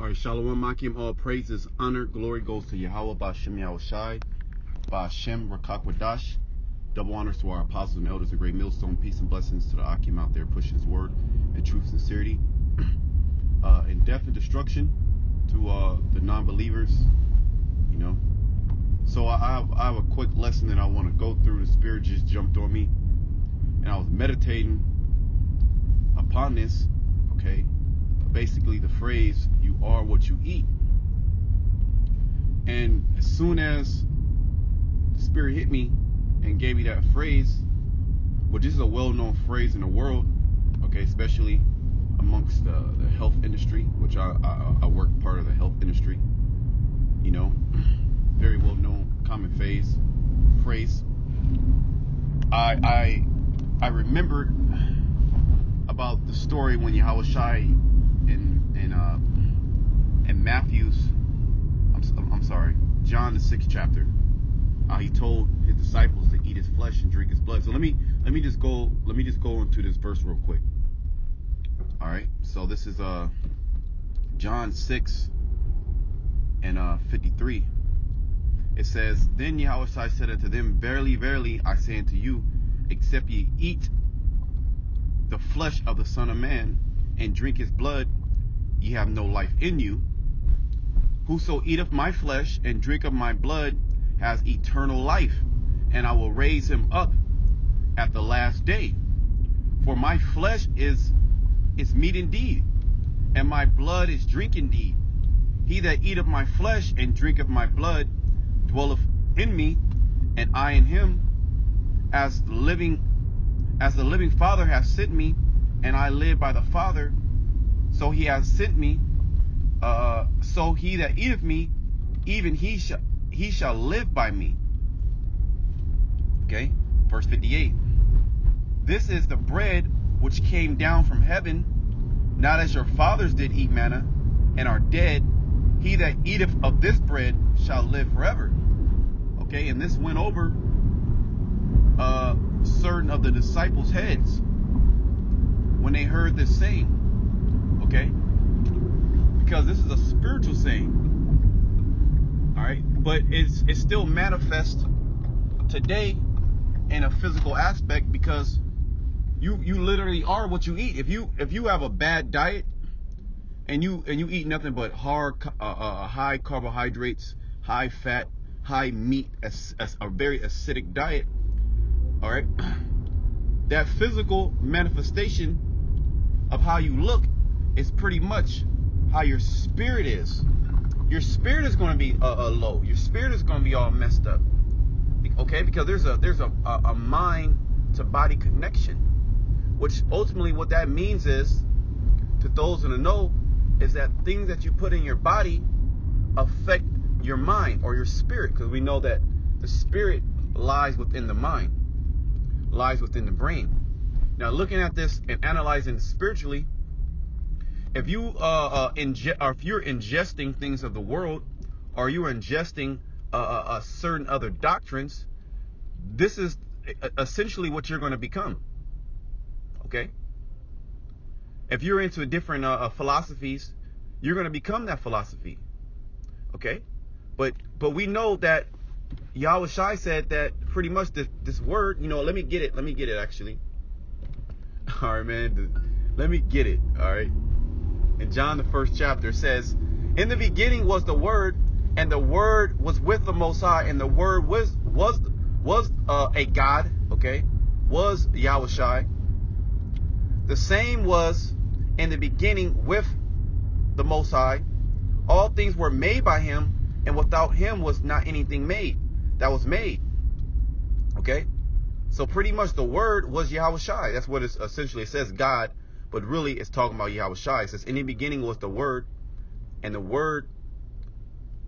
All right, Shalom Makim, all praises, honor, glory goes to Yahweh, Ba'Shem Yahushai, Ba'Shem Rakakwadash. Double honors to our apostles and elders of Great Millstone. Peace and blessings to the Akim out there pushing his word in truth, sincerity, and death and destruction to the non-believers, you know. So I have a quick lesson that I want to go through. The Spirit just jumped on me, and I was meditating upon this, okay? Basically the phrase, you are what you eat. And as soon as the Spirit hit me and gave me that phrase, well, this is a well-known phrase in the world, okay, especially amongst the health industry, which I work part of the health industry, you know, very well-known common phrase. I remembered about the story when Yahushai in Matthew's, I'm sorry, John the 6th chapter, he told his disciples to eat his flesh and drink his blood. So let me just go into this verse real quick. All right, so this is John 6 and 53. It says, "Then Yahushua said unto them, Verily, verily, I say unto you, except ye eat the flesh of the Son of Man and drink his blood, ye have no life in you. Whoso eateth my flesh and drinketh my blood has eternal life, and I will raise him up at the last day. For my flesh is meat indeed, and my blood is drink indeed. He that eateth my flesh and drinketh my blood dwelleth in me, and I in him. As the living Father hath sent me, and I live by the Father, so he has sent me. So he that eateth me, even he shall live by me." Okay, verse 58. "This is the bread which came down from heaven, not as your fathers did eat manna, and are dead. He that eateth of this bread shall live forever." Okay, and this went over certain of the disciples' heads when they heard this saying. Okay, because this is a spiritual saying. All right, but it's still manifest today in a physical aspect, because you literally are what you eat. If you have a bad diet and you eat nothing but high carbohydrates, high fat, high meat, as a very acidic diet, all right, that physical manifestation of how you look is pretty much how your spirit is. Your spirit is going to be low. Your spirit is going to be all messed up. Okay, because there's a mind to body connection, which ultimately what that means is, to those in the know, is that things that you put in your body affect your mind or your spirit, because we know that the spirit lies within the mind, lies within the brain. Now, looking at this and analyzing spiritually, if you're ingesting things of the world, or you're ingesting certain other doctrines, this is essentially what you're going to become. Okay, if you're into different philosophies, you're going to become that philosophy. Okay, but we know that Yahushua said that pretty much this word, you know, let me get it actually. All right, man, let me get it. All right, in John the 1st chapter, it says, "In the beginning was the Word, and the Word was with the Most High, and the Word was a God." Okay, was Yahushua. "The same was in the beginning with the Most High. All things were made by him, and without him was not anything made that was made." Okay, so pretty much the Word was Yahushua. That's what it essentially says, God, but really it's talking about Yahushua. It says, "In the beginning was the Word, and the Word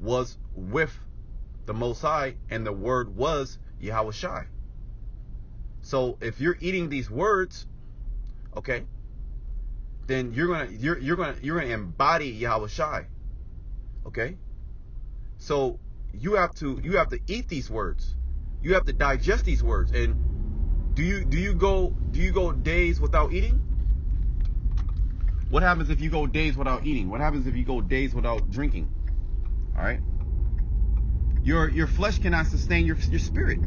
was with the Most High, and the Word was Yahushua." So if you're eating these words, okay, then you're gonna embody Yahushua. Okay, so you have to eat these words. You have to digest these words. And do you go days without eating? What happens if you go days without eating? What happens if you go days without drinking? All right. Your flesh cannot sustain your spirit.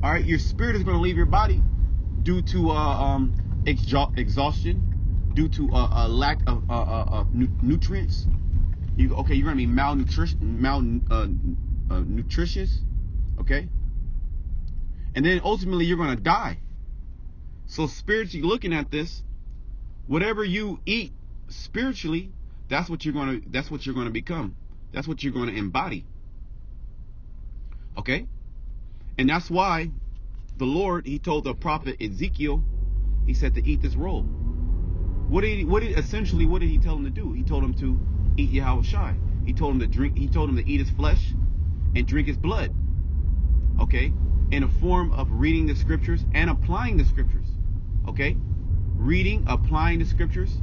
All right. Your spirit is going to leave your body due to exhaustion, due to a lack of nutrients. You're going to be nutritious. Okay. And then ultimately you're going to die. So spiritually looking at this, whatever you eat spiritually, that's what you're going to become. That's what you're going to embody. Okay? And that's why the Lord, he told the prophet Ezekiel, he said to eat this roll. What did he tell him to do? He told him to eat Yahushai. He told him to drink, he told him to eat his flesh and drink his blood. Okay? In a form of reading the scriptures and applying the scriptures. Okay? Reading, applying the scriptures.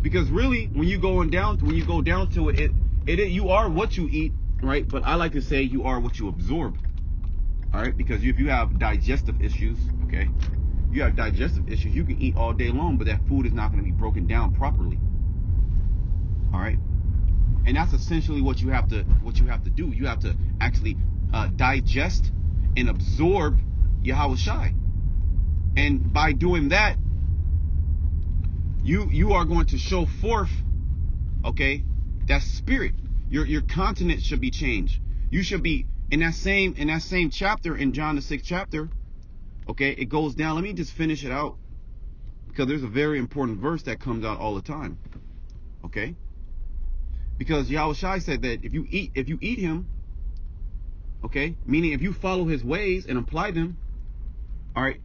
Because really, when you go down to it, you are what you eat, right? But I like to say you are what you absorb. All right? Because if you have digestive issues, okay? You have digestive issues, you can eat all day long, but that food is not going to be broken down properly. All right? And that's essentially what you have to do. You have to actually digest and absorb Yahushai. And by doing that, you are going to show forth, okay, that spirit. Your continent should be changed. You should be in that same chapter in John the 6th chapter. Okay, it goes down. Let me just finish it out, because there's a very important verse that comes out all the time. Okay, because Yahushai said that if you eat him, okay, meaning if you follow his ways and apply them. All right,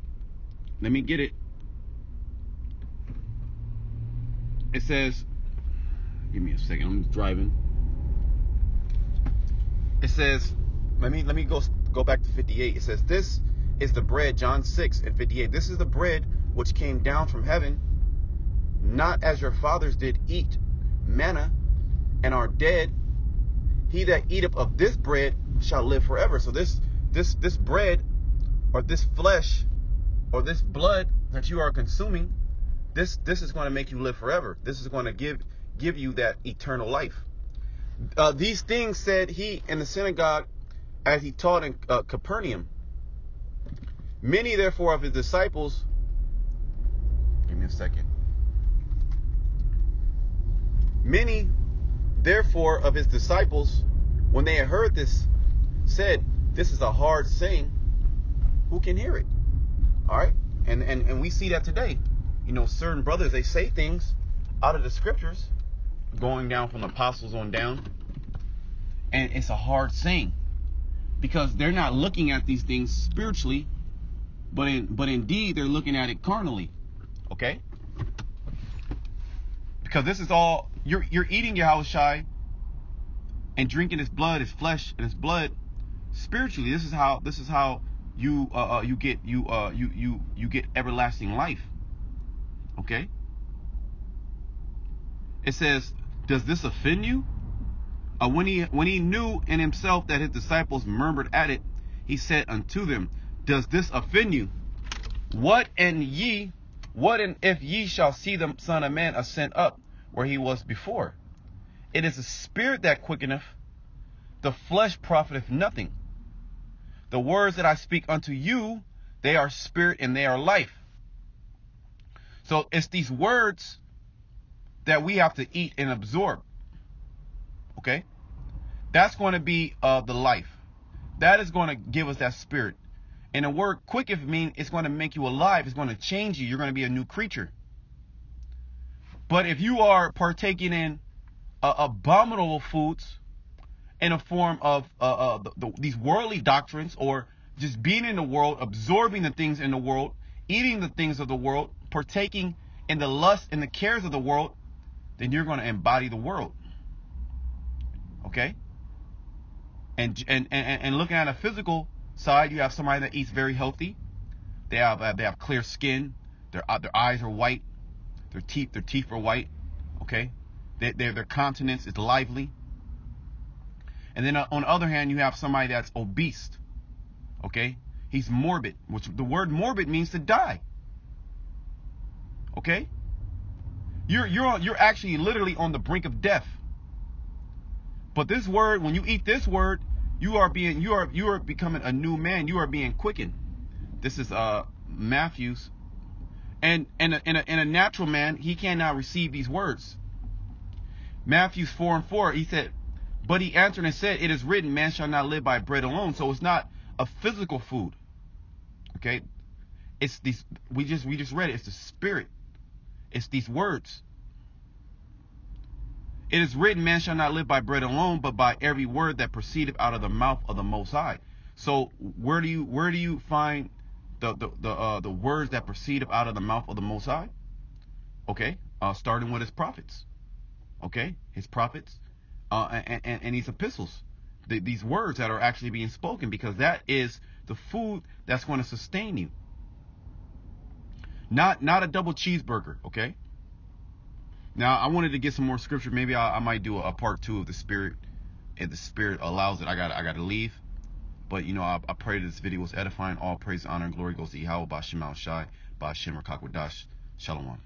let me get it. It says, give me a second, I'm driving. It says, let me go back to 58. It says, this is the bread, John 6 and 58. This is the bread which came down from heaven, not as your fathers did eat manna and are dead. He that eateth of this bread shall live forever. So this bread, or this flesh, or this blood that you are consuming, this is going to make you live forever. This is going to give you that eternal life. These things said he in the synagogue as he taught in Capernaum. Many therefore of his disciples, give me a second. Many therefore of his disciples, when they had heard this, said, this is a hard saying, who can hear it? All right, and we see that today. You know, certain brothers, they say things out of the scriptures, going down from the apostles on down, and it's a hard saying, because they're not looking at these things spiritually, but indeed they're looking at it carnally. Okay, because this is all you're eating Yahushai and drinking his blood, his flesh and his blood spiritually. This is how you get everlasting life. Okay. It says, does this offend you? When he knew in himself that his disciples murmured at it, he said unto them, does this offend you? What and if ye shall see the Son of Man ascend up where he was before? It is the spirit that quickeneth, the flesh profiteth nothing. The words that I speak unto you, they are spirit and they are life. So it's these words that we have to eat and absorb. Okay? That's going to be the life. That is going to give us that spirit. And the word quicketh means it's going to make you alive. It's going to change you. You're going to be a new creature. But if you are partaking in abominable foods in a form of these worldly doctrines, or just being in the world, absorbing the things in the world, eating the things of the world, partaking in the lust and the cares of the world, then you're going to embody the world. Okay? And looking at a physical side, you have somebody that eats very healthy. They have clear skin. Their eyes are white. Their teeth are white. Okay? Their countenance is lively. And then on the other hand, you have somebody that's obese. Okay? He's morbid, which the word morbid means to die. Okay? You're actually literally on the brink of death. But this word, when you eat this word, you are becoming a new man. You are being quickened. This is Matthew's, and a natural man, he cannot receive these words. Matthew 4:4, he said, but he answered and said, it is written, man shall not live by bread alone. So it's not a physical food. Okay, it's these. We just read it. It's the spirit. It's these words. It is written, man shall not live by bread alone, but by every word that proceedeth out of the mouth of the Most High. So where do you find the words that proceedeth out of the mouth of the Most High? Okay, starting with his prophets. Okay, his prophets, and these epistles, these words that are actually being spoken, because that is the food that's going to sustain you. Not a double cheeseburger. Okay. Now, I wanted to get some more scripture. Maybe I might do a part 2 of the spirit. If the spirit allows it, I got to leave. But, you know, I pray this video was edifying. All praise, honor, and glory goes to Yahweh, Ba'Shem Al Shai, Ba'Shem Rakakwadash. Shalom.